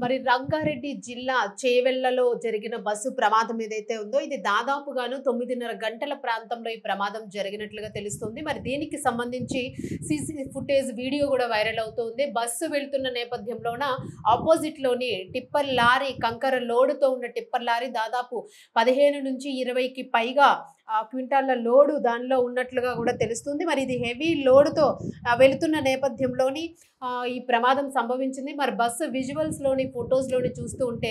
మరి రంగారెడ్డి జిల్లా చేవెళ్లలో జరిగిన బస్సు ప్రమాదం ఏదైతే ఉందో ఇది దాదాపుగాను 9:30 గంటల ప్రాంతంలో ఈ ప్రమాదం జరిగినట్లుగా తెలుస్తుంది. మరి దీనికి సంబంధించి సీసీ ఫుటేజ్ వీడియో కూడా వైరల్ అవుతుంది. బస్సు వెళ్తున్న నేపథ్యంలోన ఆపోజిట్ లోని టిప్పర్ లారీ కంకర లోడుతో ఉన్న టిప్పర్ లారీ దాదాపు 15 నుంచి 20కి పైగా క్వింటాళ్ల లోడు దానిలో ఉన్నట్లుగా కూడా తెలుస్తుంది. మరి ఇది హెవీ లోడుతో వెళుతున్న నేపథ్యంలోని ఈ ప్రమాదం సంభవించింది. మరి బస్సు విజువల్స్ లోని ఫొటోస్ లోని చూస్తూ ఉంటే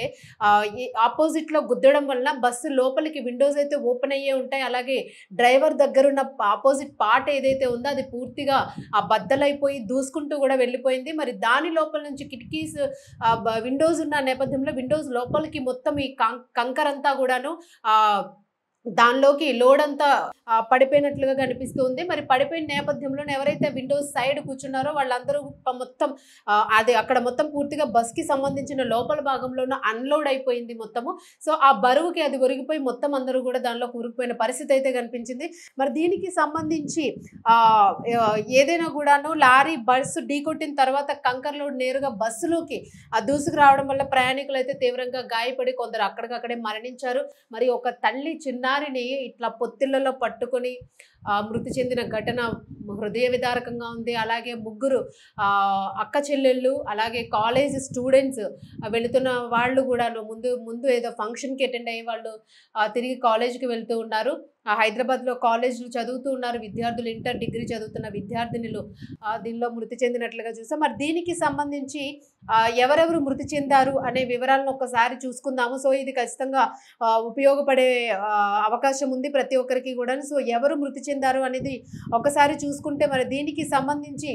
ఈ ఆపోజిట్ లో గుద్దడం వలన బస్సు లోపలికి విండోస్ అయితే ఓపెన్ అయ్యే ఉంటాయి. అలాగే డ్రైవర్ దగ్గర ఉన్న ఆపోజిట్ పార్ట్ ఏదైతే ఉందో అది పూర్తిగా బద్దలైపోయి దూసుకుంటూ కూడా వెళ్ళిపోయింది. మరి దాని లోపల నుంచి కిటికీస్ విండోస్ ఉన్న నేపథ్యంలో విండోస్ లోపలికి మొత్తం ఈ కంకరంతా కూడాను దానిలోకి లోడ్ అంతా పడిపోయినట్లుగా కనిపిస్తుంది. మరి పడిపోయిన నేపథ్యంలో ఎవరైతే విండోస్ సైడ్ కూర్చున్నారో వాళ్ళందరూ మొత్తం అది అక్కడ మొత్తం పూర్తిగా బస్కి సంబంధించిన లోపల భాగంలోనూ అన్లోడ్ అయిపోయింది మొత్తము. సో ఆ బరువుకి అది ఒరిగిపోయి మొత్తం అందరూ కూడా దానిలో కూరుకుపోయిన పరిస్థితి అయితే కనిపించింది. మరి దీనికి సంబంధించి ఏదైనా కూడాను లారీ బస్సు ఢీకొట్టిన తర్వాత కంకర్ లోడ్ నేరుగా బస్సులోకి దూసుకు రావడం వల్ల ప్రయాణికులు అయితే తీవ్రంగా గాయపడి కొందరు అక్కడికక్కడే మరణించారు. మరి ఒక తల్లి చిన్నారిని ఇట్లా పొత్తిళ్లలో పట్టుకొని మృతి చెందిన ఘటన హృదయ విదారకంగా ఉంది. అలాగే ముగ్గురు అక్క చెల్లెళ్ళు అలాగే కాలేజ్ స్టూడెంట్స్ వెళుతున్న వాళ్ళు కూడా ముందు ఏదో ఫంక్షన్కి అటెండ్ అయ్యే వాళ్ళు తిరిగి కాలేజ్కి వెళ్తూ ఉన్నారు. హైదరాబాద్లో కాలేజీలు చదువుతూ ఉన్నారు విద్యార్థులు, ఇంటర్ డిగ్రీ చదువుతున్న విద్యార్థినులు దీనిలో మృతి చెందినట్లుగా చూసాం. మరి దీనికి సంబంధించి ఎవరెవరు మృతి చెందారు అనే వివరాలను ఒకసారి చూసుకుందాము. సో ఇది ఖచ్చితంగా ఉపయోగపడే అవకాశం ఉంది ప్రతి ఒక్కరికి కూడా. సో ఎవరు మృతి చెందారు అనేది ఒకసారి చూసుకుంటే మరి దీనికి సంబంధించి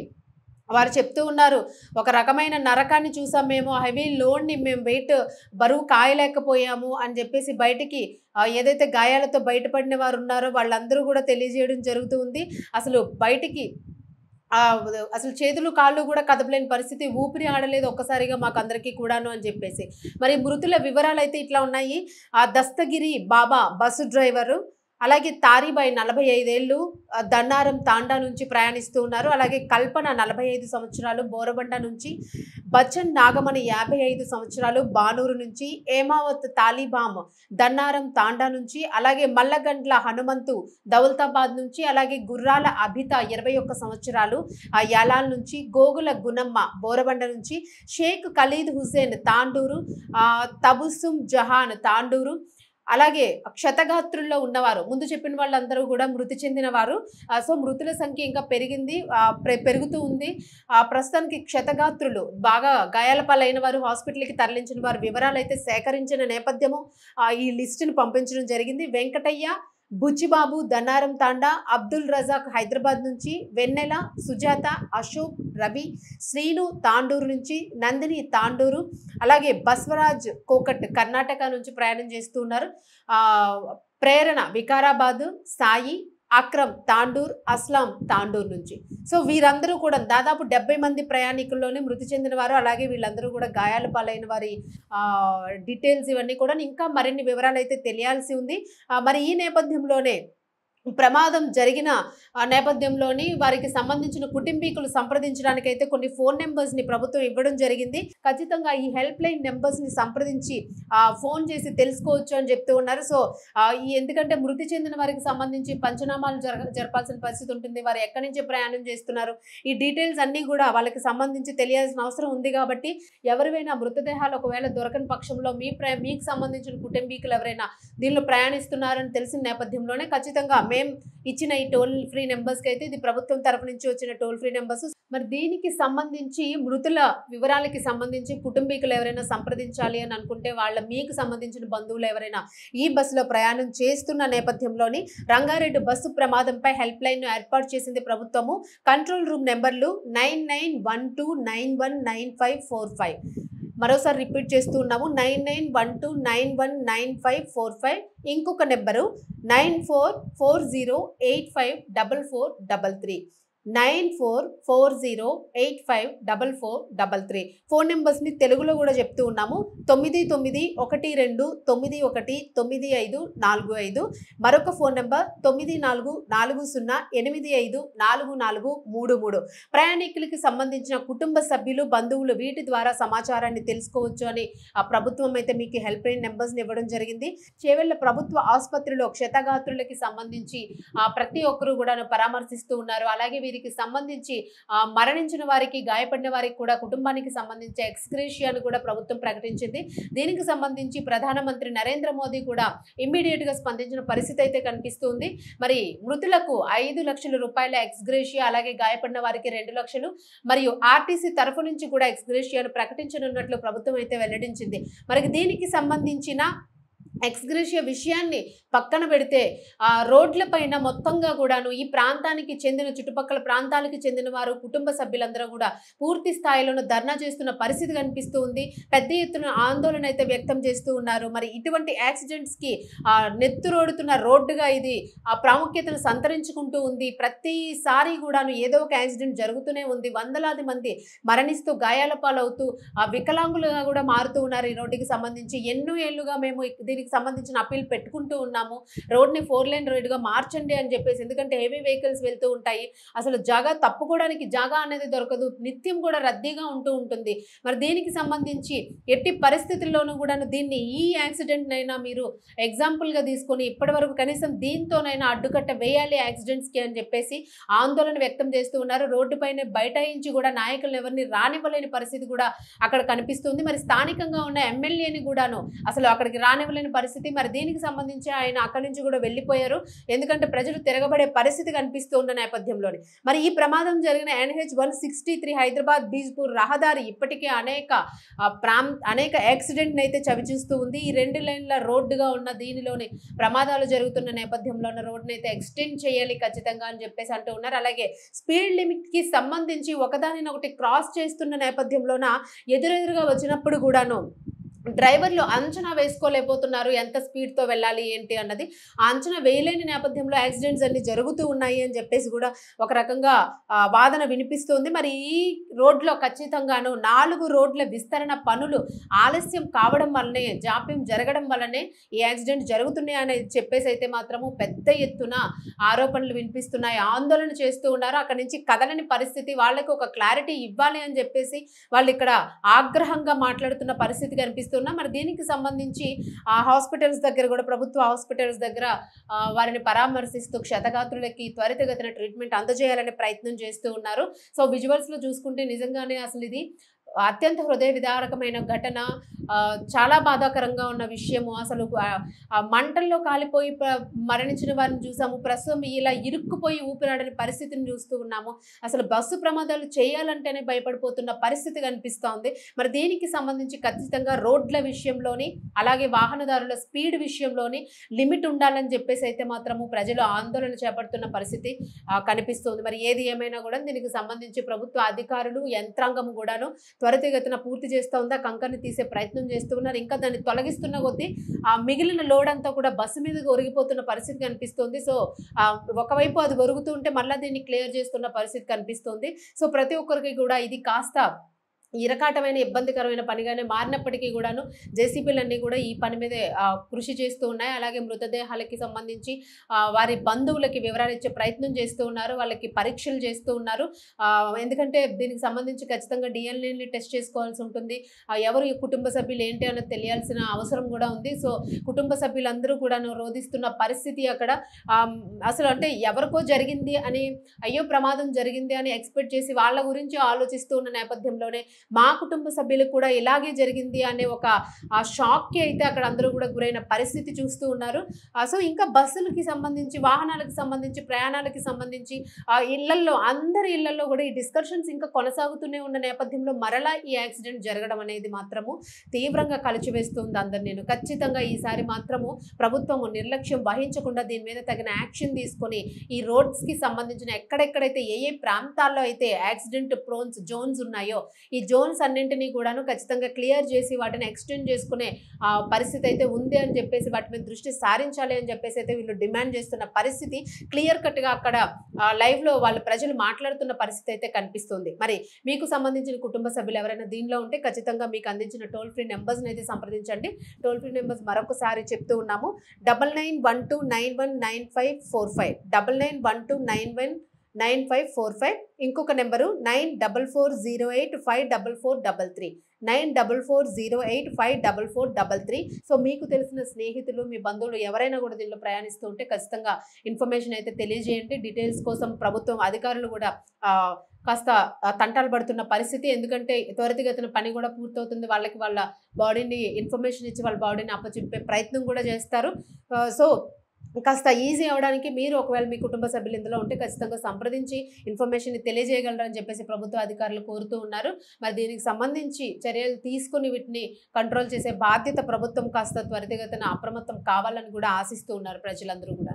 వారు చెప్తూ ఉన్నారు, ఒక రకమైన నరకాన్ని చూసాం మేము, హెవీ లోడ్ని మేము వెయిట్ బరువు కాయలేకపోయాము అని చెప్పేసి బయటికి ఏదైతే గాయాలతో బయటపడిన వారు ఉన్నారో వాళ్ళందరూ కూడా తెలియజేయడం జరుగుతూ ఉంది. అసలు బయటికి అసలు చేతులు కాళ్ళు కూడా కదపలేని పరిస్థితి, ఊపిరి ఆడలేదు ఒక్కసారిగా మాకు అందరికీ కూడాను అని చెప్పేసి. మరి మృతుల వివరాలు అయితే ఇట్లా ఉన్నాయి. దస్తగిరి బాబా బస్సు డ్రైవరు, అలాగే తారీబాయి 45 ఏళ్ళు దన్నారం తాండా నుంచి ప్రయాణిస్తూ ఉన్నారు. అలాగే కల్పన 45 సంవత్సరాలు బోరబండ నుంచి, బచ్చన్ నాగమణి 55 సంవత్సరాలు బానూరు నుంచి, ఏమావత్ తాలిబామ్ దన్నారం తాండా నుంచి, అలాగే మల్లగండ్ల హనుమంతు దౌలతాబాద్ నుంచి, అలాగే గుర్రాల అభిత 21 సంవత్సరాలు యాలాల్ నుంచి, గోగుల గునమ్మ బోరబండ నుంచి, షేక్ ఖలీద్ హుసేన్ తాండూరు, తబుసుం జహాన్ తాండూరు, అలాగే క్షతగాత్రుల్లో ఉన్నవారు ముందు చెప్పిన వాళ్ళందరూ కూడా మృతి చెందిన వారు. సో మృతుల సంఖ్య ఇంకా పెరుగుతూ ఉంది. ప్రస్తుతానికి క్షతగాత్రులు బాగా గాయాల పాలైన వారు హాస్పిటల్కి తరలించిన వారి వివరాలు అయితే సేకరించిన నేపథ్యము ఈ లిస్టును పంపించడం జరిగింది. వెంకటయ్య, బుచ్చిబాబు దన్నారం తాండా, అబ్దుల్ రజాక్ హైదరాబాద్ నుంచి, వెన్నెల, సుజాత, అశోక్, రవి, శ్రీను తాండూరు నుంచి, నందిని తాండూరు, అలాగే బస్వరాజ్ కోకట్ కర్ణాటక నుంచి ప్రయాణం చేస్తూ ఉన్నారు. ప్రేరణ వికారాబాద్, సాయి, అక్రమ్ తాండూర్, అస్లాం తాండూర్ నుంచి. సో వీరందరూ కూడా దాదాపు 70 మంది ప్రయాణికుల్లోనే మృతి చెందిన వారు. అలాగే వీళ్ళందరూ కూడా గాయాల పాలైన వారి డీటెయిల్స్ ఇవన్నీ కూడా ఇంకా మరిన్ని వివరాలు అయితే తెలియాల్సి ఉంది. మరి ఈ నేపథ్యంలోనే ప్రమాదం జరిగిన నేపథ్యంలోని వారికి సంబంధించిన కుటుంబీకులు సంప్రదించడానికైతే కొన్ని ఫోన్ నెంబర్స్ని ప్రభుత్వం ఇవ్వడం జరిగింది. ఖచ్చితంగా ఈ హెల్ప్ లైన్ నెంబర్స్ని సంప్రదించి ఫోన్ చేసి తెలుసుకోవచ్చు అని చెప్తూ ఉన్నారు. సో ఎందుకంటే మృతి చెందిన వారికి సంబంధించి పంచనామాలు జరపాల్సిన పరిస్థితి ఉంటుంది. వారు ఎక్కడి నుంచి ప్రయాణం చేస్తున్నారు ఈ డీటెయిల్స్ అన్నీ కూడా వాళ్ళకి సంబంధించి తెలియాల్సిన అవసరం ఉంది. కాబట్టి ఎవరివైనా మృతదేహాలు ఒకవేళ దొరకని పక్షంలో మీకు సంబంధించిన కుటుంబీకులు ఎవరైనా దీనిలో ప్రయాణిస్తున్నారని తెలిసిన నేపథ్యంలోనే ఖచ్చితంగా మేము ఇచ్చిన ఈ టోల్ ఫ్రీ నెంబర్స్కి అయితే ఇది ప్రభుత్వం తరఫు నుంచి వచ్చిన టోల్ ఫ్రీ నెంబర్స్. మరి దీనికి సంబంధించి మృతుల వివరాలకి సంబంధించి కుటుంబీకులు ఎవరైనా సంప్రదించాలి అని అనుకుంటే మీకు సంబంధించిన బంధువులు ఎవరైనా ఈ బస్సులో ప్రయాణం చేస్తున్న నేపథ్యంలోని రంగారెడ్డి బస్సు ప్రమాదంపై హెల్ప్ లైన్ ఏర్పాటు చేసింది ప్రభుత్వము. కంట్రోల్ రూమ్ నెంబర్లు 9912919545. మరోసారి రిపీట్ చేస్తూ ఉన్నాము, 9912919545. ఇంకొక నెంబరు 9440854433. 9440854433. ఫోన్ నెంబర్స్ని తెలుగులో కూడా చెప్తూ ఉన్నాము. 9912919545. మరొక ఫోన్ నెంబర్ 9440854433. ప్రయాణికులకి సంబంధించిన కుటుంబ సభ్యులు, బంధువులు వీటి ద్వారా సమాచారాన్ని తెలుసుకోవచ్చు అని ప్రభుత్వం అయితే మీకు హెల్ప్ లైన్ నెంబర్స్ని ఇవ్వడం జరిగింది. చేవెళ్ల ప్రభుత్వ ఆసుపత్రిలో క్షతగాత్రులకి సంబంధించి ప్రతి ఒక్కరు కూడా పరామర్శిస్తూ ఉన్నారు. అలాగే వీరికి సంబంధించి మరణించిన వారికి, గాయపడిన వారికి కూడా కుటుంబానికి సంబంధించి ఎక్స్గ్రేషియాను కూడా ప్రభుత్వం ప్రకటించింది. దీనికి సంబంధించి ప్రధానమంత్రి నరేంద్ర మోదీ కూడా ఇమ్మీడియట్ గా స్పందించిన పరిస్థితి అయితే కనిపిస్తుంది. మరి మృతులకు 5 లక్షల రూపాయల ఎక్స్గ్రేషియా, అలాగే గాయపడిన వారికి 2 లక్షలు మరియు ఆర్టీసీ తరఫు నుంచి కూడా ఎక్స్గ్రేషియాను ప్రకటించనున్నట్లు ప్రభుత్వం అయితే వెల్లడించింది. మరి దీనికి సంబంధించిన ఎక్స్గ్రేషియా విషయాన్ని పక్కన పెడితే రోడ్ల పైన మొత్తంగా కూడాను ఈ ప్రాంతానికి చెందిన, చుట్టుపక్కల ప్రాంతాలకు చెందిన వారు, కుటుంబ సభ్యులందరూ కూడా పూర్తి స్థాయిలోనూ ధర్నా చేస్తున్న పరిస్థితి కనిపిస్తూ ఉంది. పెద్ద ఎత్తున ఆందోళన అయితే వ్యక్తం చేస్తూ ఉన్నారు. మరి ఇటువంటి యాక్సిడెంట్స్ కి నెత్తురోడుతున్న రోడ్డుగా ఇది ప్రాముఖ్యతను సంతరించుకుంటూ ఉంది. ప్రతిసారి కూడాను ఏదో ఒక యాక్సిడెంట్ జరుగుతూనే ఉంది. వందలాది మంది మరణిస్తూ, గాయాల పాలవుతూ వికలాంగులుగా కూడా మారుతూ ఉన్నారు. ఈ రోడ్డుకి సంబంధించి ఎన్నో ఏళ్లుగా మేము దీనికి సంబంధించిన అప్పీల్ పెట్టుకుంటూ ఉన్నాము. రోడ్ని 4 లేన్ రోడ్డుగా మార్చండి అని చెప్పేసి. ఎందుకంటే హెవీ వెహికల్స్ వెళ్తూ ఉంటాయి, అసలు జాగా తప్పుకోవడానికి జాగా అనేది దొరకదు, నిత్యం కూడా రద్దీగా ఉంటూ ఉంటుంది. మరి దీనికి సంబంధించి ఎట్టి పరిస్థితుల్లోనూ కూడా దీన్ని, ఈ యాక్సిడెంట్ అయినా మీరు ఎగ్జాంపుల్గా తీసుకొని ఇప్పటి వరకు కనీసం దీంతోనైనా అడ్డుకట్ట వేయాలి యాక్సిడెంట్స్కి అని చెప్పేసి ఆందోళన వ్యక్తం చేస్తూ ఉన్నారు. రోడ్డుపైనే బైఠాయించి కూడా నాయకులను ఎవరిని రానివ్వలేని పరిస్థితి కూడా అక్కడ కనిపిస్తుంది. మరి స్థానికంగా ఉన్న ఎమ్మెల్యేని కూడాను అసలు అక్కడికి రానివ్వలేని పరిస్థితి. మరి దీనికి సంబంధించి ఆయన అక్కడి నుంచి కూడా వెళ్ళిపోయారు. ఎందుకంటే ప్రజలు తిరగబడే పరిస్థితి కనిపిస్తూ ఉన్న నేపథ్యంలోని మరి ఈ ప్రమాదం జరిగిన NH-163 హైదరాబాద్ బీజ్పూర్ రహదారి ఇప్పటికే అనేక యాక్సిడెంట్ అయితే చవిచూస్తూ ఉంది. ఈ 2 లైన్ల రోడ్డుగా ఉన్న దీనిలోని ప్రమాదాలు జరుగుతున్న నేపథ్యంలో ఉన్న రోడ్డుని అయితే ఎక్స్టెండ్ చేయాలి ఖచ్చితంగా అని చెప్పేసి అంటూ ఉన్నారు. అలాగే స్పీడ్ లిమిట్ కి సంబంధించి ఒకదానినొకటి క్రాస్ చేస్తున్న నేపథ్యంలోన ఎదురెదురుగా వచ్చినప్పుడు కూడాను డ్రైవర్లు అంచనా వేసుకోలేకపోతున్నారు ఎంత స్పీడ్తో వెళ్ళాలి ఏంటి అన్నది. ఆ అంచనా వేయలేని నేపథ్యంలో యాక్సిడెంట్స్ అన్ని జరుగుతూ ఉన్నాయి అని చెప్పేసి కూడా ఒక రకంగా వాదన వినిపిస్తుంది. మరి ఈ రోడ్లో ఖచ్చితంగాను 4 రోడ్ల విస్తరణ పనులు ఆలస్యం కావడం వల్లనే, జాప్యం జరగడం వల్లనే ఈ యాక్సిడెంట్ జరుగుతున్నాయి అనేది చెప్పేసి అయితే మాత్రము పెద్ద ఎత్తున ఆరోపణలు వినిపిస్తున్నాయి. ఆందోళన చేస్తూ ఉన్నారు. అక్కడి నుంచి కదలని పరిస్థితి, వాళ్ళకి ఒక క్లారిటీ ఇవ్వాలి అని చెప్పేసి వాళ్ళు ఇక్కడ ఆగ్రహంగా మాట్లాడుతున్న పరిస్థితి కనిపిస్తుంది. మరి దీనికి సంబంధించి హాస్పిటల్స్ దగ్గర కూడా, ప్రభుత్వ హాస్పిటల్స్ దగ్గర వారిని పరామర్శిస్తూ క్షతగాత్రులకి త్వరితగతిన ట్రీట్మెంట్ అందజేయాలనే ప్రయత్నం చేస్తూ ఉన్నారు. సో విజువల్స్ లో చూసుకుంటే నిజంగానే అసలు ఇది అత్యంత హృదయ విదారకమైన ఘటన, చాలా బాధాకరంగా ఉన్న విషయము. అసలు మంటల్లో కాలిపోయి మరణించిన వారిని చూసాము. ప్రస్తుతం ఇలా ఇరుక్కుపోయి ఊపిరాడని పరిస్థితిని చూస్తూ ఉన్నాము. అసలు బస్సు ప్రమాదాలు చేయాలంటేనే భయపడిపోతున్న పరిస్థితి కనిపిస్తోంది. మరి దీనికి సంబంధించి ఖచ్చితంగా రోడ్ల విషయంలోని, అలాగే వాహనదారుల స్పీడ్ విషయంలోని లిమిట్ ఉండాలని చెప్పేసి అయితే మాత్రము ప్రజలు ఆందోళన చేపడుతున్న పరిస్థితి కనిపిస్తుంది. మరి ఏది ఏమైనా కూడా దీనికి సంబంధించి ప్రభుత్వ అధికారులు, యంత్రాంగం కూడాను త్వరితగతిన పూర్తి చేస్తూ ఉందా, కంకర్ని తీసే ప్రయత్నం చేస్తూ ఉన్నారు. ఇంకా దాన్ని తొలగిస్తున్న కొద్దీ మిగిలిన లోడ్ అంతా కూడా బస్సు మీదకి ఒరిగిపోతున్న పరిస్థితి కనిపిస్తుంది. సో ఒకవైపు అది ఒరుగుతూ ఉంటే మళ్ళీ దీన్ని క్లియర్ చేస్తున్న పరిస్థితి కనిపిస్తుంది. సో ప్రతి ఒక్కరికి కూడా ఇది కాస్త ఇరకాటమైన ఇబ్బందికరమైన పనిగానే మారినప్పటికీ కూడాను జేసీబీలన్నీ కూడా ఈ పని మీదే కృషి చేస్తూ ఉన్నాయి. అలాగే మృతదేహాలకి సంబంధించి వారి బంధువులకి వివరాలు ఇచ్చే ప్రయత్నం చేస్తూ ఉన్నారు, వాళ్ళకి పరీక్షలు చేస్తూ ఉన్నారు. ఎందుకంటే దీనికి సంబంధించి ఖచ్చితంగా డిఎన్ఏని టెస్ట్ చేసుకోవాల్సి ఉంటుంది. ఎవరు ఈ కుటుంబ సభ్యులు ఏంటి అన్నది తెలియాల్సిన అవసరం కూడా ఉంది. సో కుటుంబ సభ్యులందరూ కూడాను రోధిస్తున్న పరిస్థితి అక్కడ. అసలు అంటే ఎవరికో జరిగింది అని, అయ్యో ప్రమాదం జరిగింది అని ఎక్స్పెక్ట్ చేసి వాళ్ళ గురించి ఆలోచిస్తూ ఉన్న నేపథ్యంలోనే మా కుటుంబ సభ్యులకు కూడా ఇలాగే జరిగింది అనే ఒక షాక్కి అయితే అక్కడ అందరూ కూడా గురైన పరిస్థితి చూస్తూ ఉన్నారు. సో ఇంకా బస్సులకి సంబంధించి, వాహనాలకు సంబంధించి, ప్రయాణాలకి సంబంధించి ఇళ్లల్లో, అందరి ఇళ్లలో కూడా ఈ డిస్కషన్స్ ఇంకా కొనసాగుతూనే ఉన్న నేపథ్యంలో మరలా ఈ యాక్సిడెంట్ జరగడం అనేది మాత్రము తీవ్రంగా కలిచివేస్తుంది అందరు. నేను ఖచ్చితంగా ఈసారి మాత్రము ప్రభుత్వము నిర్లక్ష్యం వహించకుండా దీని మీద తగిన యాక్షన్ తీసుకొని ఈ రోడ్స్కి సంబంధించిన ఎక్కడెక్కడైతే ఏ ప్రాంతాల్లో అయితే యాక్సిడెంట్ ప్రోన్స్ జోన్స్ ఉన్నాయో, ఈ జోన్స్ అన్నింటినీ కూడాను ఖచ్చితంగా క్లియర్ చేసి వాటిని ఎక్స్టెండ్ చేసుకునే పరిస్థితి అయితే ఉంది అని చెప్పేసి వాటి మీద దృష్టి సారించాలి అని చెప్పేసి అయితే వీళ్ళు డిమాండ్ చేస్తున్న పరిస్థితి క్లియర్ కట్గా అక్కడ లైవ్లో వాళ్ళ ప్రజలు మాట్లాడుతున్న పరిస్థితి అయితే కనిపిస్తుంది. మరి మీకు సంబంధించిన కుటుంబ సభ్యులు ఎవరైనా దీనిలో ఉంటే ఖచ్చితంగా మీకు అందించిన టోల్ ఫ్రీ నెంబర్స్ని అయితే సంప్రదించండి. టోల్ ఫ్రీ నెంబర్స్ మరొకసారి చెప్తూ ఉన్నాము. 9912919545 9912919545. ఇంకొక నెంబరు 9440854433 9440854433. సో మీకు తెలిసిన స్నేహితులు, మీ బంధువులు ఎవరైనా కూడా దీనిలో ప్రయాణిస్తూ ఉంటే ఖచ్చితంగా ఇన్ఫర్మేషన్ అయితే తెలియజేయండి. డీటెయిల్స్ కోసం ప్రభుత్వం అధికారులు కూడా కాస్త తంటాలు పడుతున్న పరిస్థితి. ఎందుకంటే త్వరితగతిన పని కూడా పూర్తవుతుంది. వాళ్ళకి వాళ్ళ బాడీని ఇన్ఫర్మేషన్ ఇచ్చి వాళ్ళ బాడీని అప్పచెప్పే ప్రయత్నం కూడా చేస్తారు. సో కాస్త ఈజీ అవ్వడానికి మీరు ఒకవేళ మీ కుటుంబ సభ్యులు ఇందులో ఉంటే ఖచ్చితంగా సంప్రదించి ఇన్ఫర్మేషన్ తెలియజేయగలరని చెప్పేసి ప్రభుత్వ అధికారులు కోరుతూ ఉన్నారు. మరి దీనికి సంబంధించి చర్యలు తీసుకుని వీటిని కంట్రోల్ చేసే బాధ్యత ప్రభుత్వం కాస్త త్వరితగతిన అప్రమత్తం కావాలని కూడా ఆశిస్తూ ఉన్నారు ప్రజలందరూ కూడా.